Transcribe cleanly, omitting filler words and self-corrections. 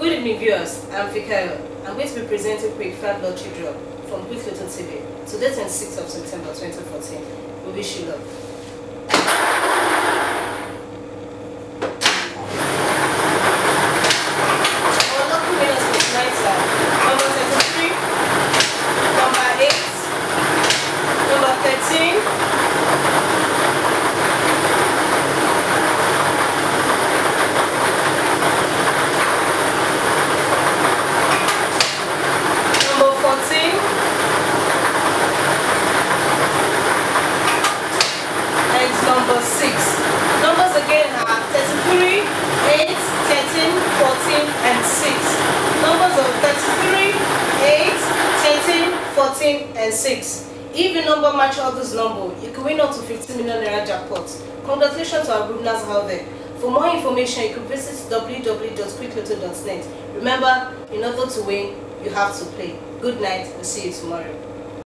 Good evening, viewers. I'm Fikayo. I'm going to be presenting Quick 5 Lottery Draw from Quick Lotto TV. Today, 26th of September 2014. We wish you luck. Our lucky winners for tonight are number 33, number 8, number 13, number 6. Numbers again are 33, 8, 13, 14, and 6. Numbers of 33, 8, 13, 14, and 6. If the number matches all those numbers, you can win up to 15 million naira jackpot. Congratulations to our winners out there. For more information, you can visit www.quicklotto.net. Remember, in order to win, you have to play. Good night. We'll see you tomorrow.